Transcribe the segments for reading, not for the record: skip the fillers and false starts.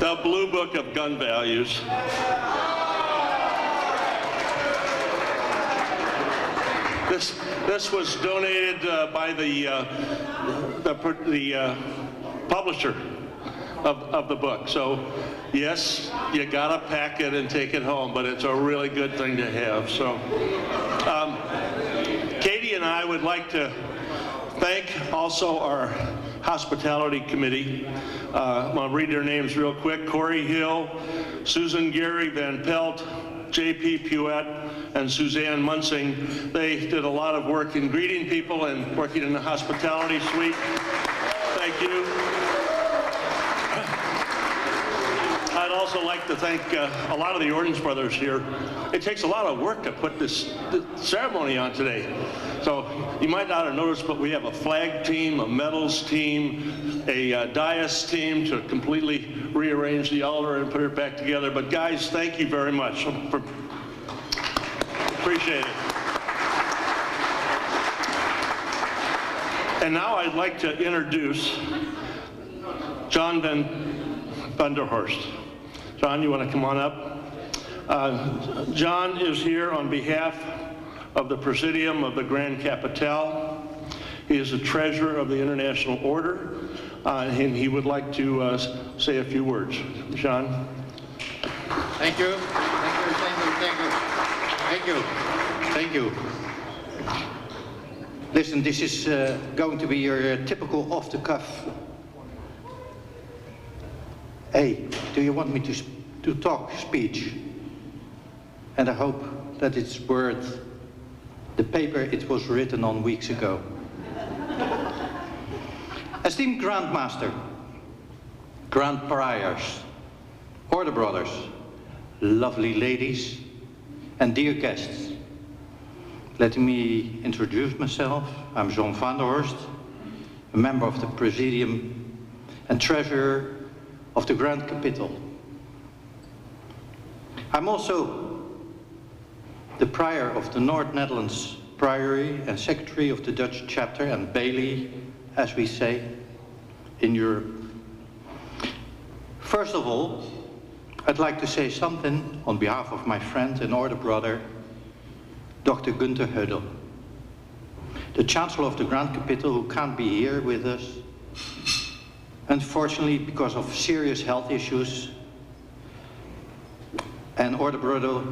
The Blue Book of Gun Values. This was donated by the publisher of the book. So yes, you gotta pack it and take it home, but it's a really good thing to have. So Katie and I would like to thank also our hospitality committee. I'll read their names real quick. Corey Hill, Susan Gary Van Pelt, J.P. Puett, and Suzanne Munsing. They did a lot of work in greeting people and working in the hospitality suite. Thank you. I'd also like to thank a lot of the Orange Brothers here. It takes a lot of work to put this ceremony on today. So you might not have noticed, but we have a flag team, a medals team, a dais team to completely rearrange the altar and put it back together. But guys, thank you very much. Appreciate it. And now I'd like to introduce John van der Horst. John, you want to come on up? John is here on behalf of the Presidium of the Grand Capitale. He is the treasurer of the International Order, and he would like to say a few words. John? Thank you. Thank you. Listen, this is going to be your typical off-the-cuff. Hey, do you want me to talk speech? And I hope that it's worth the paper it was written on weeks ago. Esteemed Grandmaster, Grand Priors, Order Brothers, lovely ladies, and dear guests, let me introduce myself. I'm John van der Horst, a member of the Presidium and treasurer of the Grand Capitol. I'm also the prior of the North Netherlands Priory and secretary of the Dutch chapter and Bailey, as we say, in Europe. First of all, I'd like to say something on behalf of my friend and order brother, Dr. Günther Hödel, the Chancellor of the Grand Capitol, who can't be here with us. Unfortunately, because of serious health issues, and order brother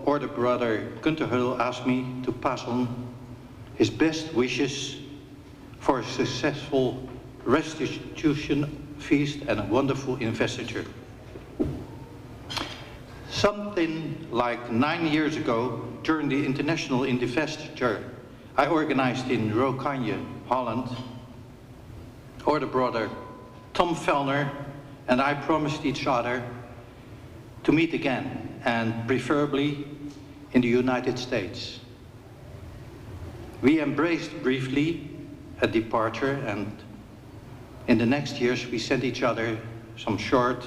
Günther Hödel asked me to pass on his best wishes for a successful restitution feast and a wonderful investiture. Something like 9 years ago, during the International Investiture I organized in Rookanje, Holland, order brother Tom Fellner and I promised each other to meet again, and preferably in the United States. We embraced briefly at departure, and in the next years we sent each other some short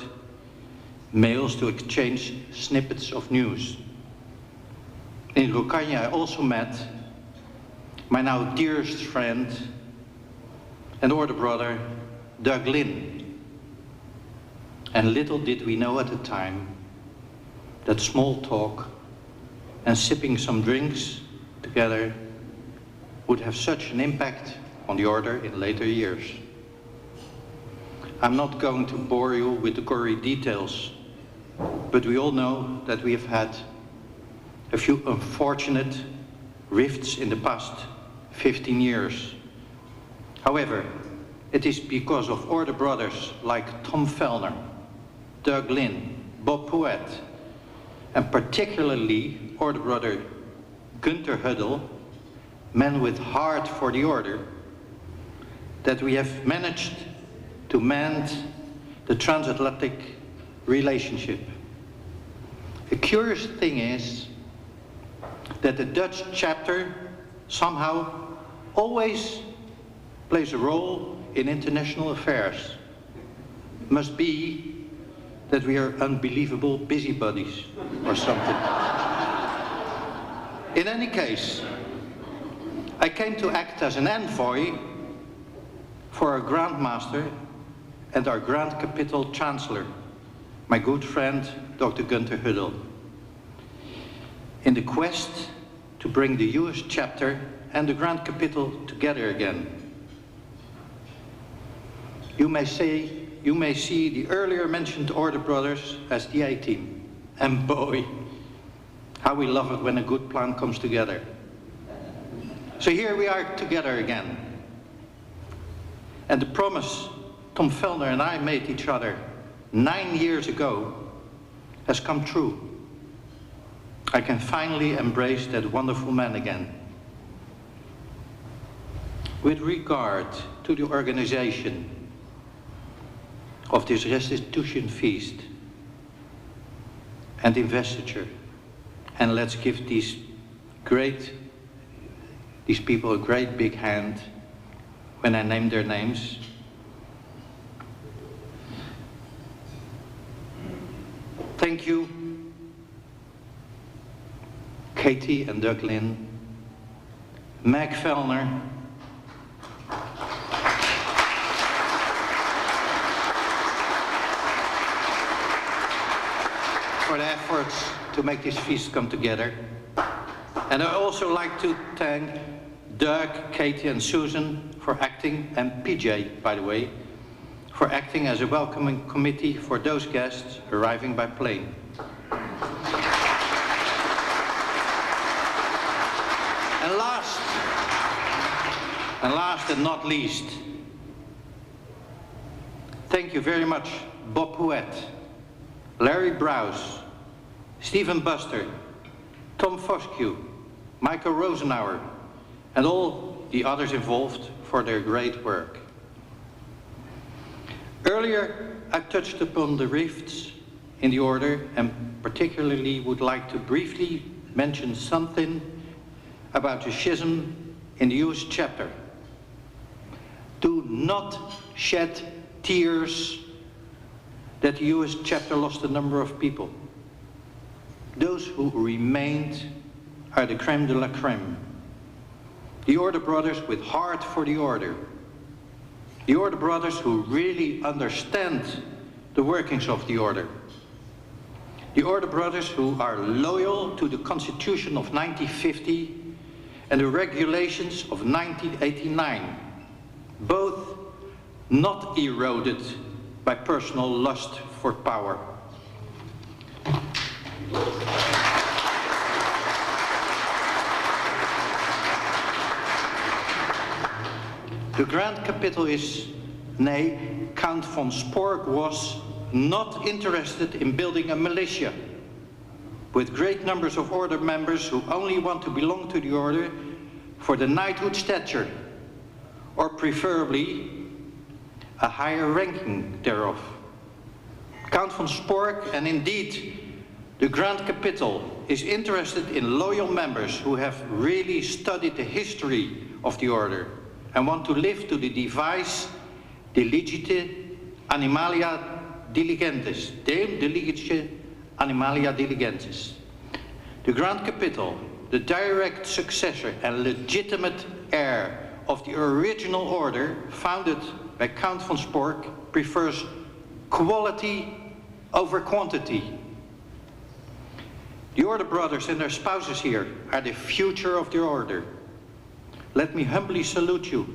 mails to exchange snippets of news. In Rookanje I also met my now dearest friend and order brother Doug Lynn. And little did we know at the time that small talk and sipping some drinks together would have such an impact on the order in later years. I'm not going to bore you with the gory details, but we all know that we have had a few unfortunate rifts in the past 15 years. However, it is because of order brothers like Tom Fellner, Doug Lynn, Bob Puett, and particularly order brother Günther Hödel, men with heart for the order, that we have managed to mend the transatlantic relationship. The curious thing is that the Dutch chapter somehow always plays a role in international affairs. Must be that we are unbelievable busybodies or something. In any case, I came to act as an envoy for our Grand Master and our Grand Capitol Chancellor, my good friend, Dr. Gunther Huddle, in the quest to bring the US chapter and the Grand Capital together again. You may see the earlier mentioned Order Brothers as the A-team. And boy, how we love it when a good plan comes together. So here we are together again. And the promise Tom Fellner and I made each other 9 years ago has come true. I can finally embrace that wonderful man again. With regard to the organization of this restitution feast and investiture, and let's give these people a great big hand when I name their names. Thank you, Katie and Doug Lynn, Meg Fellner, for the efforts to make this feast come together. And I also like to thank Doug, Katie and Susan for acting, and PJ, by the way, for acting as a welcoming committee for those guests arriving by plane. And last and not least, thank you very much, Bob Huet, Larry Browse, Stephen Buster, Tom Foscue, Michael Rosenauer, and all the others involved for their great work. Earlier, I touched upon the rifts in the order, and particularly would like to briefly mention something about the schism in the US chapter. Do not shed tears that the US chapter lost a number of people. Those who remained are the crème de la crème. The Order Brothers with heart for the order. The Order Brothers who really understand the workings of the order. The Order Brothers who are loyal to the Constitution of 1950 and the regulations of 1989, both not eroded by personal lust for power. The Grand Capital is, nay, Count von Spork was not interested in building a militia with great numbers of order members who only want to belong to the order for the knighthood stature, or preferably a higher ranking thereof. Count von Spork, and indeed the Grand Capital, is interested in loyal members who have really studied the history of the order and want to live to the device de legite animalia diligentes, Deum de legite animalia diligentis. The Grand Capital, the direct successor and legitimate heir of the original order founded by Count von Spork, prefers quality over quantity. The Order Brothers and their spouses here are the future of the order. Let me humbly salute you.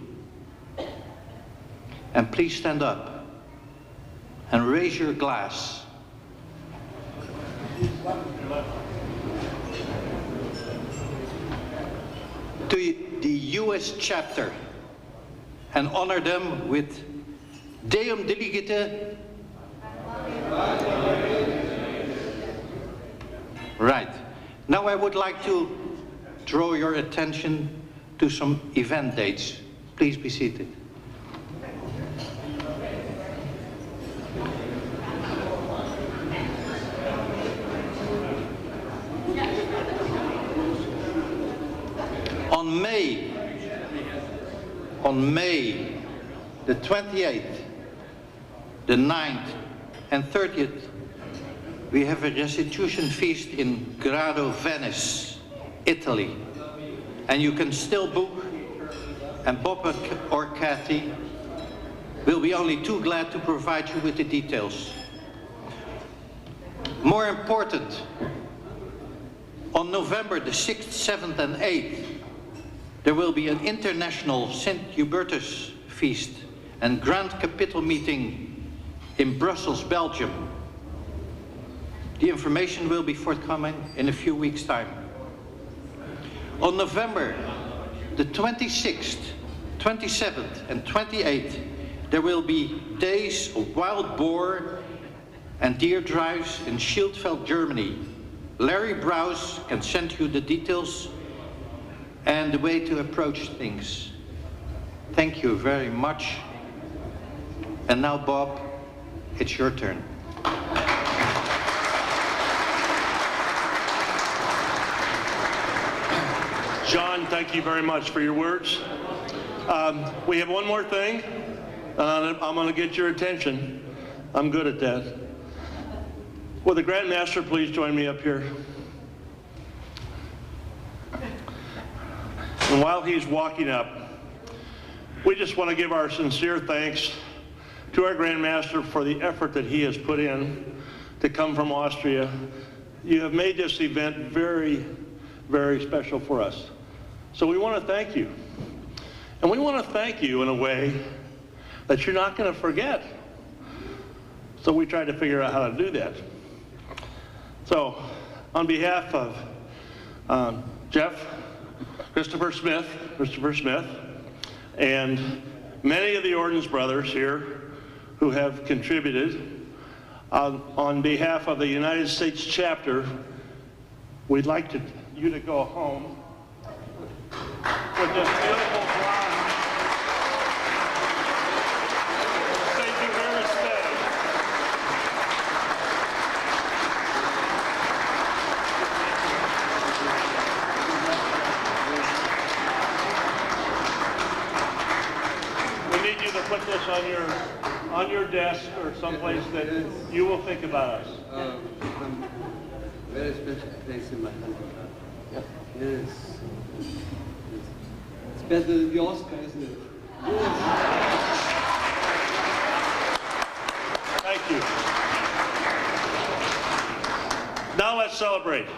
And please stand up and raise your glass. To the US chapter, and honor them with Deum Diligite. Right. Now I would like to draw your attention to some event dates. Please be seated. On May the 28th, the 9th and 30th, we have a restitution feast in Grado, Venice, Italy. And you can still book, and Bob or Kathy will be only too glad to provide you with the details. More important, on November the 6th, 7th and 8th, there will be an international St. Hubertus feast and Grand Capital meeting in Brussels, Belgium. The information will be forthcoming in a few weeks' time. On November the 26th, 27th and 28th, there will be days of wild boar and deer drives in Schildfeld, Germany. Larry Browse can send you the details and the way to approach things. Thank you very much. And now, Bob, it's your turn. John, thank you very much for your words. We have one more thing. I'm going to get your attention. I'm good at that. Will the Grand Master please join me up here? And while he's walking up, we just want to give our sincere thanks to our Grand Master for the effort that he has put in to come from Austria. You have made this event very, very special for us. So we want to thank you. And we want to thank you in a way that you're not going to forget. So we tried to figure out how to do that. So on behalf of Jeff, Christopher Smith, and many of the Ordens brothers here who have contributed, on behalf of the United States chapter, we'd like you to go home with this beautiful bronze St. Hubertus stag. We need you to put this on your desk or someplace that you will think about us. Very special place in my country. Yeah. Yes. It's better than the Oscar, isn't it? Yes. Thank you. Now let's celebrate.